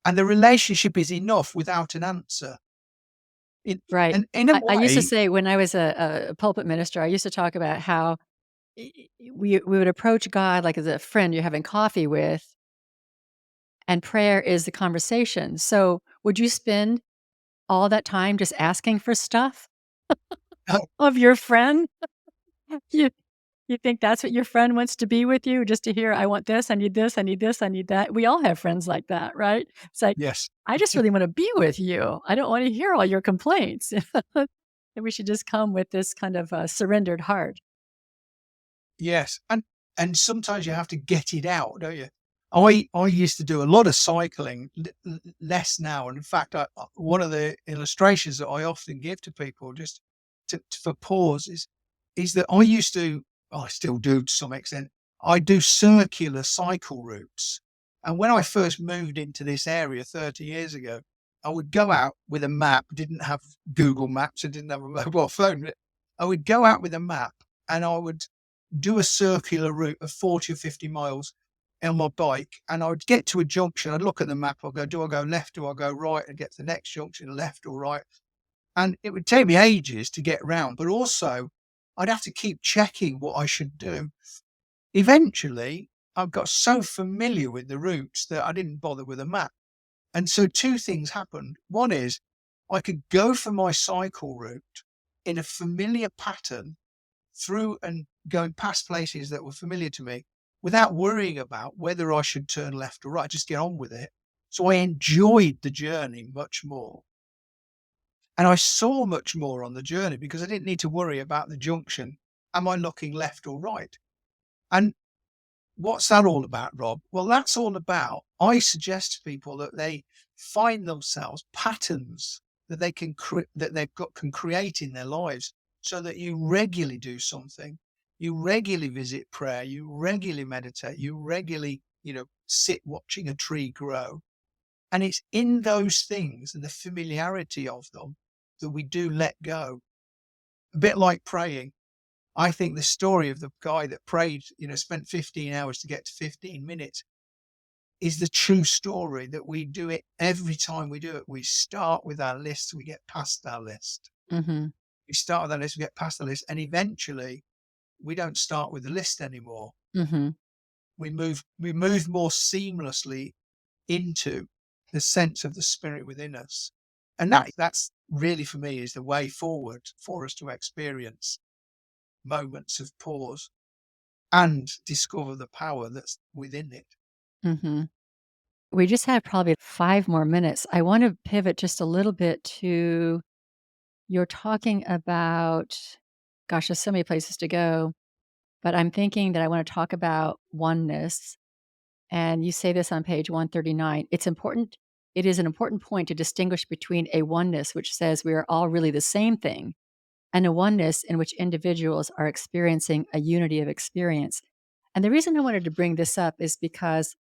and the relationship is enough without an answer. In Right. and in a I used to way, say when I was a pulpit minister, I used to talk about how we would approach God like as a friend you're having coffee with, and prayer is the conversation. So, would you spend all that time just asking for stuff Oh, of your friend? You you think that's what your friend wants to be with you? Just to hear, "I want this, I need this, I need this, I need that." We all have friends like that, right? It's like, yes. "I just really wanna be with you. I don't wanna hear all your complaints." And we should just come with this kind of, surrendered heart. Yes, and sometimes you have to get it out, don't you? I used to do a lot of cycling, less now, and in fact, one of the illustrations that I often give to people just for pause is that I used to, I still do to some extent, I do circular cycle routes, and when I first moved into this area 30 years ago, I would go out with a map, didn't have Google Maps, I didn't have a mobile phone, but I would go out with a map, and I would do a circular route of 40 or 50 miles on my bike, and I would get to a junction. I'd look at the map. I'd go, do I go left? Do I go right? And get to the next junction, left or right? And it would take me ages to get round, but also I'd have to keep checking what I should do. Eventually, I got so familiar with the routes that I didn't bother with a map. And so two things happened. One is I could go for my cycle route in a familiar pattern through and going past places that were familiar to me without worrying about whether I should turn left or right, just get on with it. So I enjoyed the journey much more. And I saw much more on the journey because I didn't need to worry about the junction. Am I looking left or right? And what's that all about, Rob? Well, that's all about, I suggest to people that they find themselves patterns that they can that they've got can create in their lives so that you regularly do something. You regularly visit prayer, you regularly meditate, you regularly, sit watching a tree grow. And it's in those things and the familiarity of them that we do let go. A bit like praying. I think the story of the guy that prayed, spent 15 hours to get to 15 minutes is the true story that we do it every time we do it. We start with our list, we get past our list. Mhm, We start with our list, we get past the list, and eventually we don't start with the list anymore. mhm, We move more seamlessly into the sense of the spirit within us. And that's really for me is the way forward for us to experience moments of pause and discover the power that's within it. mhm. We just have probably 5 more minutes. I wanna pivot just a little bit to you're talking about gosh, there's so many places to go, but I'm thinking that I wanna talk about oneness, and you say this on page 139. It is an important point to distinguish between a oneness which says we are all really the same thing, and a oneness in which individuals are experiencing a unity of experience. And the reason I wanted to bring this up is because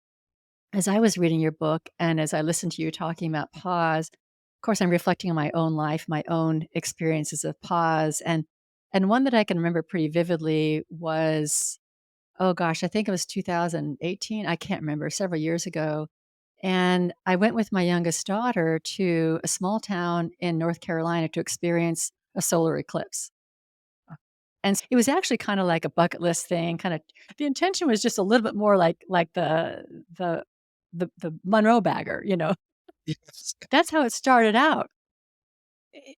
as I was reading your book and as I listened to you talking about pause, of course, I'm reflecting on my own life, my own experiences of pause, and one that I can remember pretty vividly was, oh gosh, I think it was 2018. I can't remember, several years ago. And I went with my youngest daughter to a small town in North Carolina to experience a solar eclipse. And it was actually kinda like a bucket list thing, kinda the intention was just a little bit more like the the Monroe bagger, you know? Yes. That's how it started out.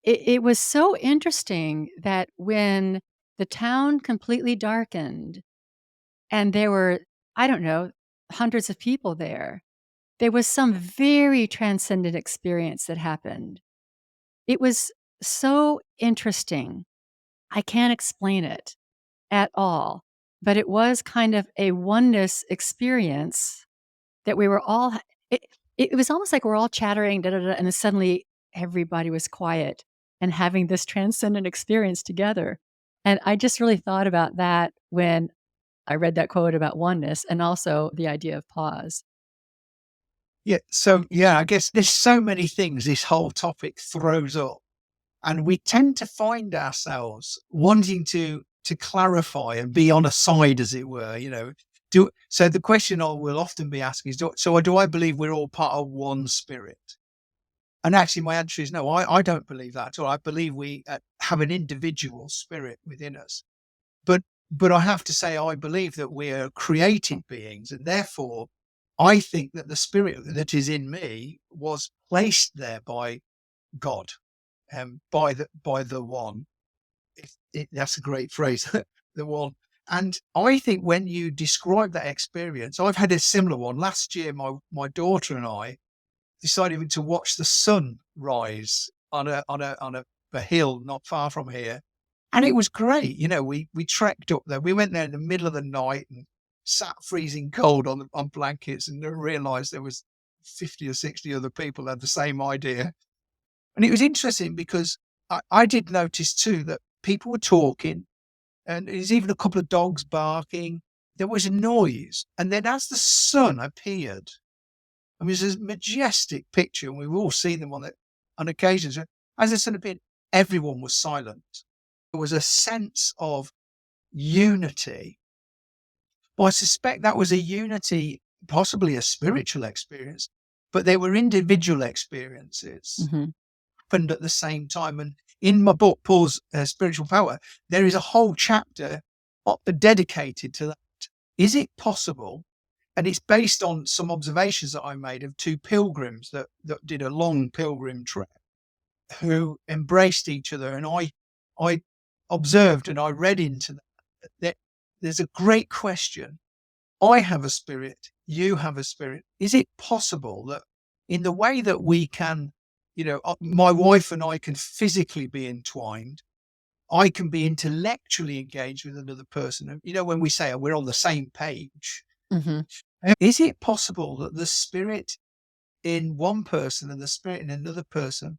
It was so interesting that when the town completely darkened and there were, I don't know, hundreds of people there was some very transcendent experience that happened. It was so interesting. I can't explain it at all, but it was kind of a oneness experience that we were all it it was almost like we're all chattering, da, da, da, and then suddenly everybody was quiet and having this transcendent experience together. And I just really thought about that when I read that quote about oneness and also the idea of pause. Yeah. So, yeah, I guess there's so many things this whole topic throws up, and we tend to find ourselves wanting to clarify and be on a side, as it were. So the question I will often be asking is, do I believe we're all part of one spirit? And actually, my answer is no. I don't believe that at all. I believe we have an individual spirit within us. But But I have to say, I believe that we are created beings, and therefore I think that the spirit that is in me was placed there by God, by the one. That's a great phrase, the one. And I think when you describe that experience, I've had a similar one. Last year, my daughter and I decided to watch the sun rise on a hill not far from here, and it was great. You know, we trekked up there. We went there in the middle of the night and sat freezing cold on blankets, and then realised there was 50 or 60 other people had the same idea. And it was interesting because I did notice too that people were talking, and there's even a couple of dogs barking. There was a noise, and then as the sun appeared, I mean, it's a majestic picture, and we've all seen them on occasions. As the sun appeared, everyone was silent. There was a sense of unity. Well, I suspect that was a unity, possibly a spiritual experience, but they were individual experiences Mhm. happened at the same time. And in my book, Paul's Spiritual Power, there is a whole chapter dedicated to that. Is it possible? And it's based on some observations that I made of two pilgrims that did a long pilgrim trip who embraced each other. And I observed and I read into that there's a great question. I have a spirit, you have a spirit. Is it possible that in the way that we can, my wife and I can physically be entwined, I can be intellectually engaged with another person? And, when we say we're on the same page, Mhm. is it possible that the spirit in one person and the spirit in another person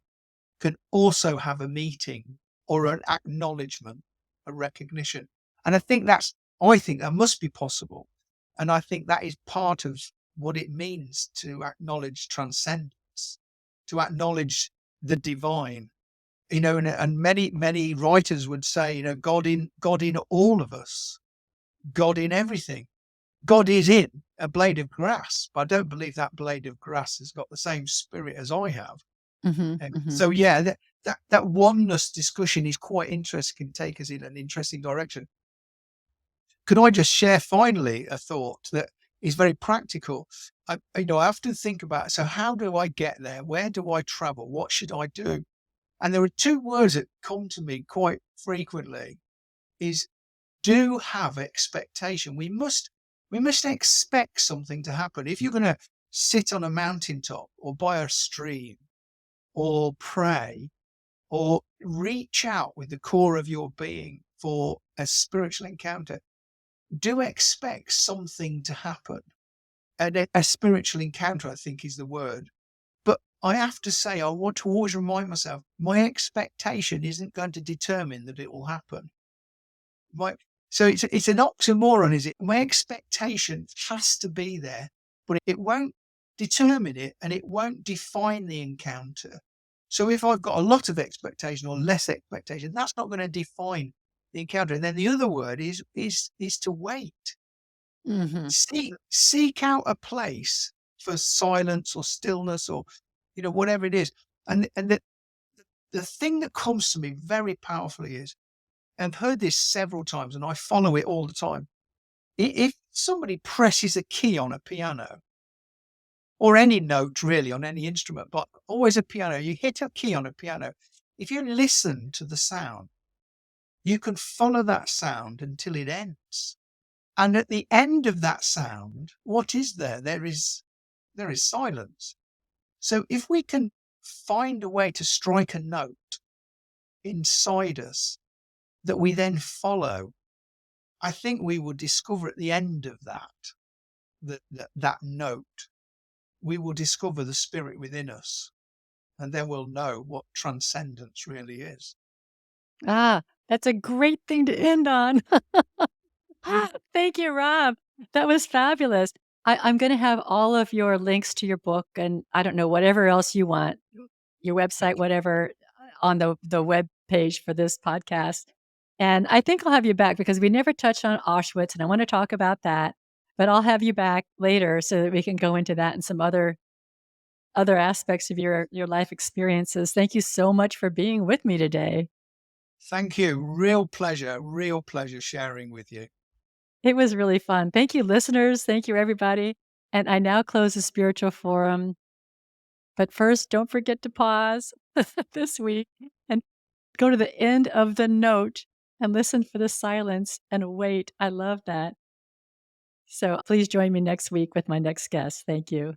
can also have a meeting or an acknowledgement, a recognition? And I think that must be possible. And I think that is part of what it means to acknowledge transcendence, to acknowledge the divine. And many writers would say, God in all of us, God in everything. God is in a blade of grass, but I don't believe that blade of grass has got the same spirit as I have. Mhm. And Mhm. so, yeah, that oneness discussion is quite interesting, can take us in an interesting direction. Could I just share finally a thought that is very practical? I often think about, so how do I get there? Where do I travel? What should I do? And there are two words that come to me quite frequently is do have expectation. We must expect something to happen. If you're going to sit on a mountaintop or by a stream or pray or reach out with the core of your being for a spiritual encounter, do expect something to happen. And a spiritual encounter, I think, is the word. But I have to say, I want to always remind myself, my expectation isn't going to determine that it will happen. My, so it's an oxymoron, is it? My expectation has to be there, but it won't determine it and it won't define the encounter. So if I've got a lot of expectation or less expectation, that's not going to define the encounter. And then the other word is to wait. Mhm. Seek out a place for silence or stillness or whatever it is. And the thing that comes to me very powerfully is, I've heard this several times and I follow it all the time. If somebody presses a key on a piano or any note really on any instrument, but always a piano, you hit a key on a piano. If you listen to the sound, you can follow that sound until it ends. And at the end of that sound, what is there? There is silence. So if we can find a way to strike a note inside us that we then follow, I think we will discover at the end of that note, we will discover the spirit within us, and then we'll know what transcendence really is. Ah, that's a great thing to end on. Thank you, Rob. That was fabulous. I'm gonna have all of your links to your book and I don't know, whatever else you want, your website, whatever, on the web page for this podcast. And I think I'll have you back because we never touched on Auschwitz, and I wanna talk about that, but I'll have you back later so that we can go into that and some other aspects of your life experiences. Thank you so much for being with me today. Thank you. Real pleasure sharing with you. It was really fun. Thank you, listeners. Thank you, everybody. And I now close the spiritual forum. But first, don't forget to pause this week and go to the end of the note and listen for the silence and wait. I love that. So please join me next week with my next guest. Thank you.